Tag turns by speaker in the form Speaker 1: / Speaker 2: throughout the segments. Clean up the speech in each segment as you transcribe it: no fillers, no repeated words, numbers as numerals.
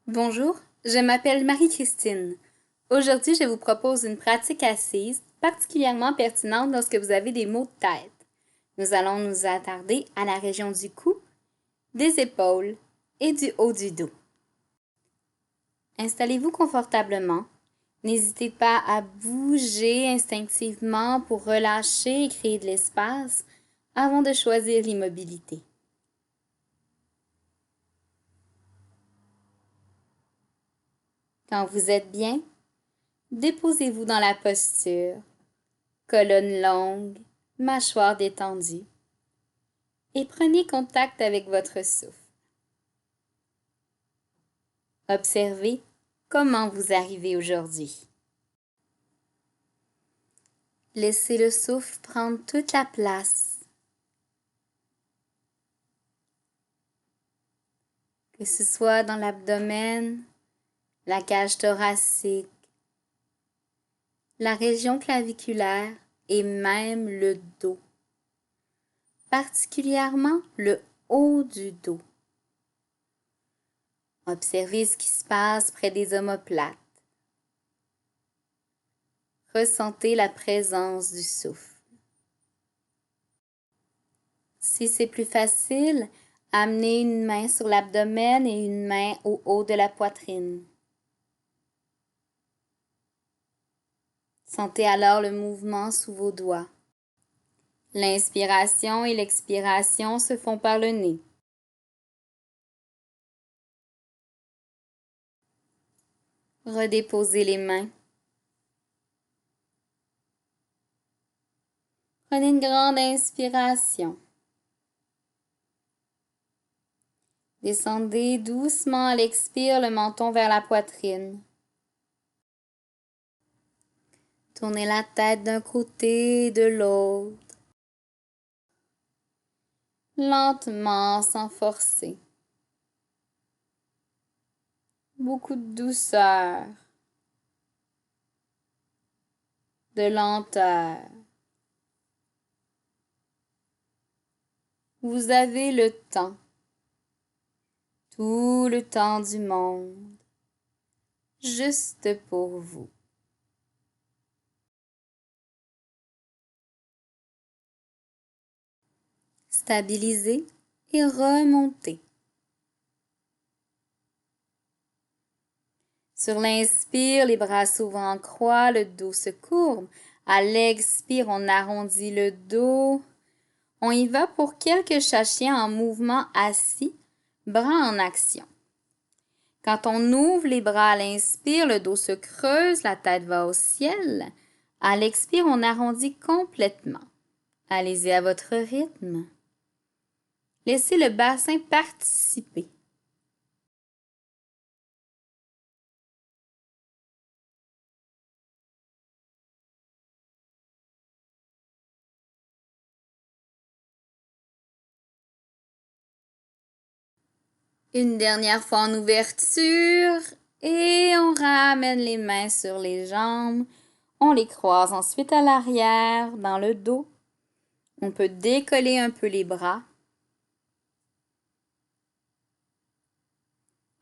Speaker 1: Bonjour, je m'appelle Marie-Christine. Aujourd'hui, je vous propose une pratique assise particulièrement pertinente lorsque vous avez des maux de tête. Nous allons nous attarder à la région du cou, des épaules et du haut du dos. Installez-vous confortablement. N'hésitez pas à bouger instinctivement pour relâcher et créer de l'espace avant de choisir l'immobilité. Quand vous êtes bien, déposez-vous dans la posture, colonne longue, mâchoire détendue, et prenez contact avec votre souffle. Observez comment vous arrivez aujourd'hui. Laissez le souffle prendre toute la place. Que ce soit dans l'abdomen, la cage thoracique, la région claviculaire et même le dos, particulièrement le haut du dos. Observez ce qui se passe près des omoplates. Ressentez la présence du souffle. Si c'est plus facile, amenez une main sur l'abdomen et une main au haut de la poitrine. Sentez alors le mouvement sous vos doigts. L'inspiration et l'expiration se font par le nez. Redéposez les mains. Prenez une grande inspiration. Descendez doucement à l'expire le menton vers la poitrine. Tournez la tête d'un côté et de l'autre. Lentement, sans forcer. Beaucoup de douceur, de lenteur. Vous avez le temps, tout le temps du monde, juste pour vous. Stabilisez et remontez. Sur l'inspire, les bras s'ouvrent en croix, le dos se courbe. À l'expire, on arrondit le dos. On y va pour quelques chats-chiens en mouvement assis, bras en action. Quand on ouvre les bras à l'inspire, le dos se creuse, la tête va au ciel. À l'expire, on arrondit complètement. Allez-y à votre rythme. Laissez le bassin participer. Une dernière fois en ouverture et on ramène les mains sur les jambes. On les croise ensuite à l'arrière, dans le dos. On peut décoller un peu les bras.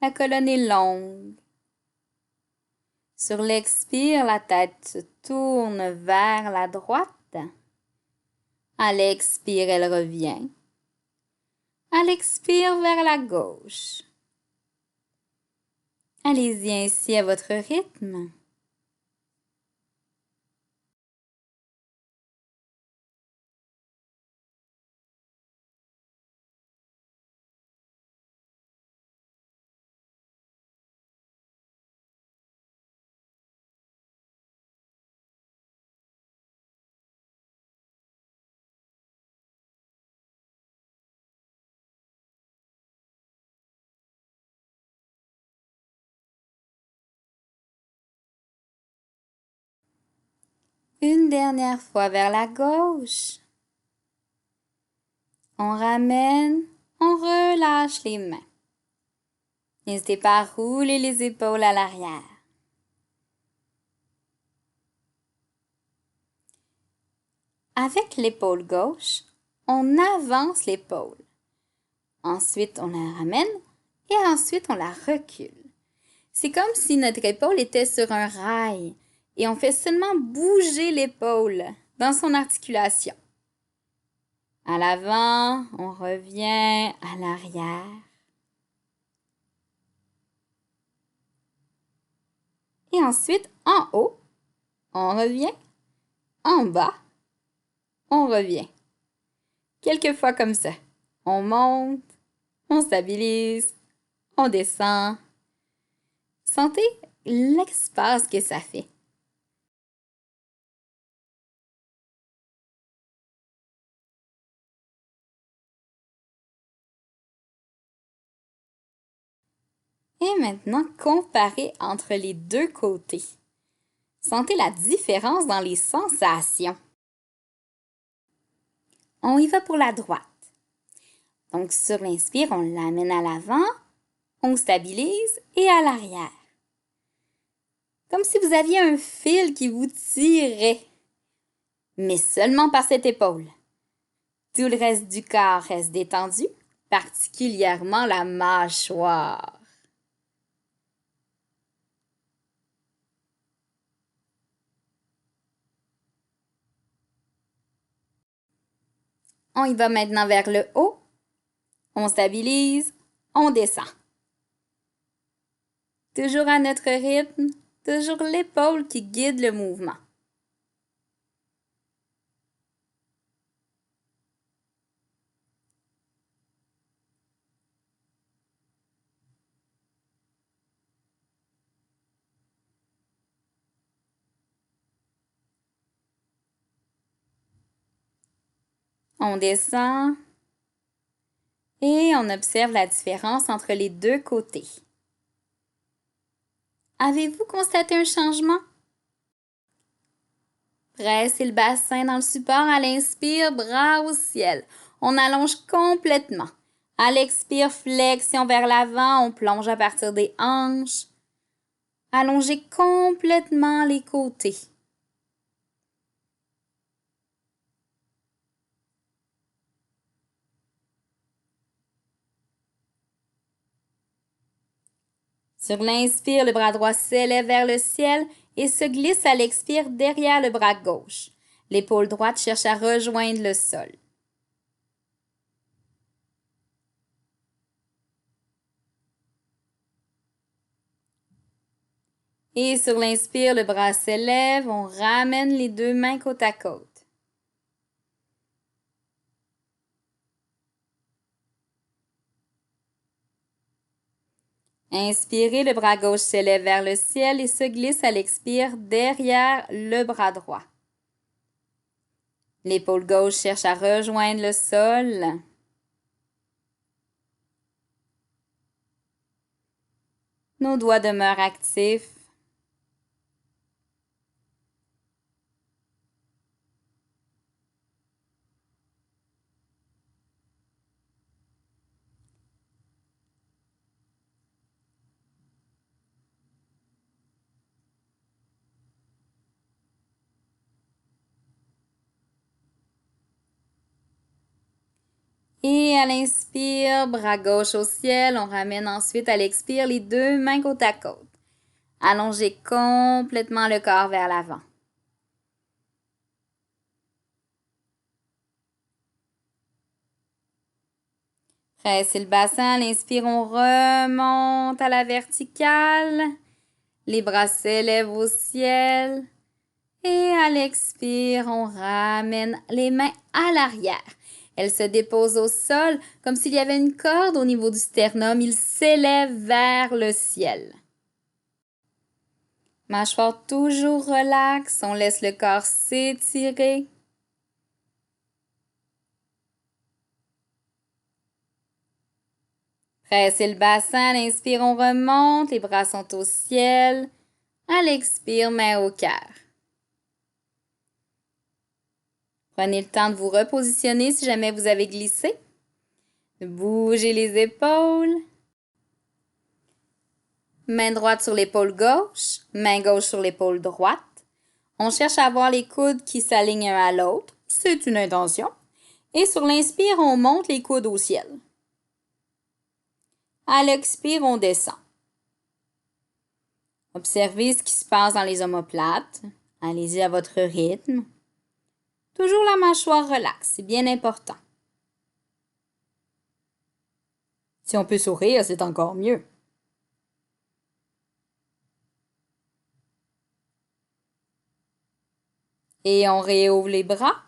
Speaker 1: La colonne est longue. Sur l'expire, la tête se tourne vers la droite. À l'expire, elle revient. À l'expire, vers la gauche. Allez-y ainsi à votre rythme. Une dernière fois vers la gauche. On ramène, on relâche les mains. N'hésitez pas à rouler les épaules à l'arrière. Avec l'épaule gauche, on avance l'épaule. Ensuite, on la ramène et ensuite on la recule. C'est comme si notre épaule était sur un rail et on fait seulement bouger l'épaule dans son articulation. À l'avant, on revient à l'arrière. Et ensuite, en haut, on revient. En bas, on revient. Quelques fois comme ça. On monte, on stabilise, on descend. Sentez l'espace que ça fait. Et maintenant, comparez entre les deux côtés. Sentez la différence dans les sensations. On y va pour la droite. Donc, sur l'inspire, on l'amène à l'avant, on stabilise et à l'arrière. Comme si vous aviez un fil qui vous tirait, mais seulement par cette épaule. Tout le reste du corps reste détendu, particulièrement la mâchoire. On y va maintenant vers le haut. On stabilise, on descend. Toujours à notre rythme, toujours l'épaule qui guide le mouvement. On descend et on observe la différence entre les deux côtés. Avez-vous constaté un changement? Pressez le bassin dans le support à l'inspire, bras au ciel. On allonge complètement. À l'expire, flexion vers l'avant, on plonge à partir des hanches. Allongez complètement les côtés. Sur l'inspire, le bras droit s'élève vers le ciel et se glisse à l'expire derrière le bras gauche. L'épaule droite cherche à rejoindre le sol. Et sur l'inspire, le bras s'élève, on ramène les deux mains côte à côte. Inspirez, le bras gauche s'élève vers le ciel et se glisse à l'expire derrière le bras droit. L'épaule gauche cherche à rejoindre le sol. Nos doigts demeurent actifs. Et à l'inspire, bras gauche au ciel, on ramène ensuite à l'expire les deux mains côte à côte. Allongez complètement le corps vers l'avant. Pressez le bassin, à l'inspire, on remonte à la verticale. Les bras s'élèvent au ciel. Et à l'expire, on ramène les mains à l'arrière. Elles se déposent au sol comme s'il y avait une corde au niveau du sternum. Il s'élève vers le ciel. Mâchoire toujours relaxe. On laisse le corps s'étirer. Pressez le bassin. À l'inspire, on remonte. Les bras sont au ciel. À l'expire, main au cœur. Prenez le temps de vous repositionner si jamais vous avez glissé. Bougez les épaules. Main droite sur l'épaule gauche, main gauche sur l'épaule droite. On cherche à avoir les coudes qui s'alignent un à l'autre. C'est une intention. Et sur l'inspire, on monte les coudes au ciel. À l'expire, on descend. Observez ce qui se passe dans les omoplates. Allez-y à votre rythme. Toujours la mâchoire relaxe, c'est bien important. Si on peut sourire, c'est encore mieux. Et on réouvre les bras.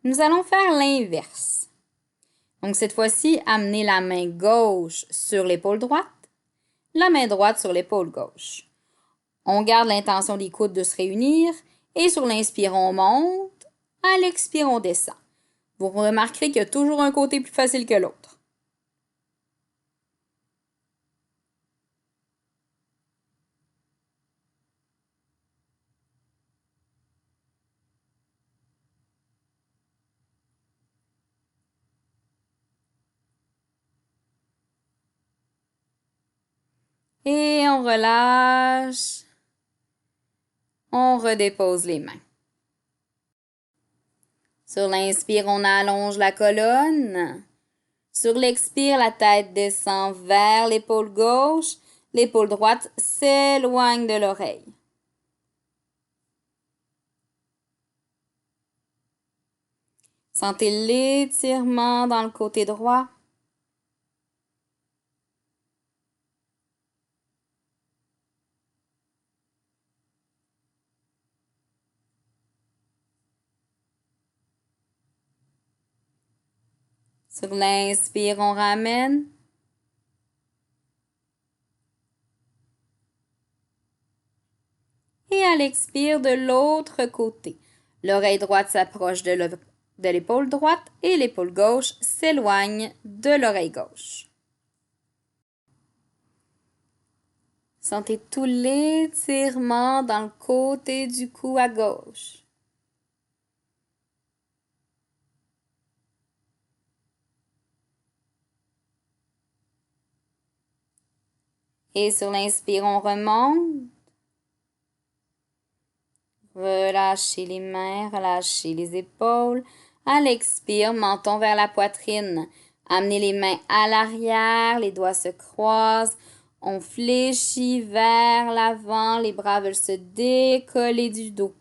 Speaker 1: Nous allons faire l'inverse. Donc cette fois-ci, amenez la main gauche sur l'épaule droite, la main droite sur l'épaule gauche. On garde l'intention des coudes de se réunir et sur l'inspire, on monte. À l'expire, on descend. Vous remarquerez qu'il y a toujours un côté plus facile que l'autre. Et on relâche. On redépose les mains. Sur l'inspire, on allonge la colonne. Sur l'expire, la tête descend vers l'épaule gauche. L'épaule droite s'éloigne de l'oreille. Sentez l'étirement dans le côté droit. Sur l'inspire, on ramène. Et à l'expire, de l'autre côté. L'oreille droite s'approche de l'épaule droite et l'épaule gauche s'éloigne de l'oreille gauche. Sentez tout l'étirement dans le côté du cou à gauche. Et sur l'inspire, on remonte. Relâchez les mains, relâchez les épaules. À l'expire, menton vers la poitrine. Amenez les mains à l'arrière, les doigts se croisent. On fléchit vers l'avant, les bras veulent se décoller du dos.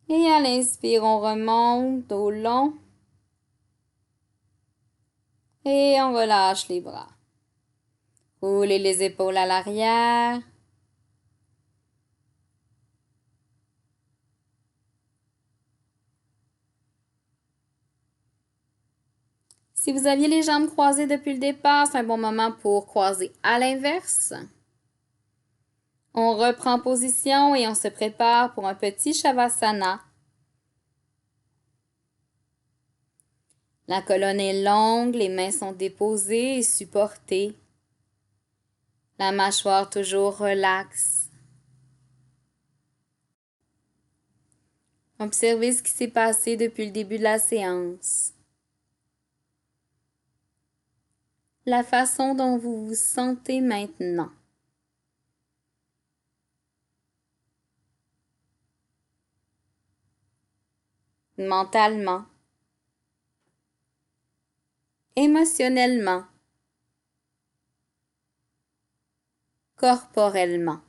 Speaker 1: Et à l'inspire, on remonte, dos long. Et on relâche les bras. Roulez les épaules à l'arrière. Si vous aviez les jambes croisées depuis le départ, c'est un bon moment pour croiser à l'inverse. On reprend position et on se prépare pour un petit Shavasana. La colonne est longue, les mains sont déposées et supportées. La mâchoire toujours relaxe. Observez ce qui s'est passé depuis le début de la séance. La façon dont vous vous sentez maintenant. Mentalement, émotionnellement, corporellement.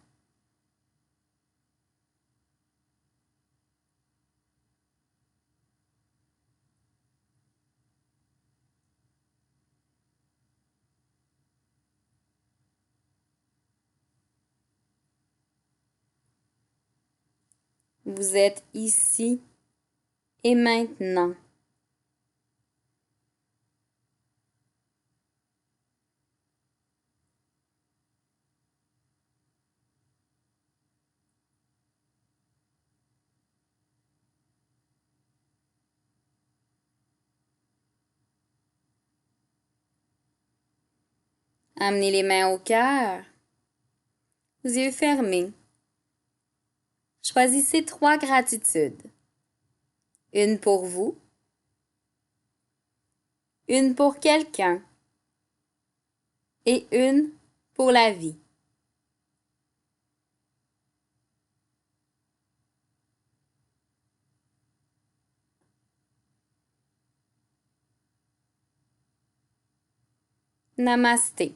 Speaker 1: Vous êtes ici et maintenant. Amenez les mains au cœur. Les yeux fermés. Choisissez 3 gratitudes. Une pour vous. Une pour quelqu'un. Et une pour la vie. Namasté.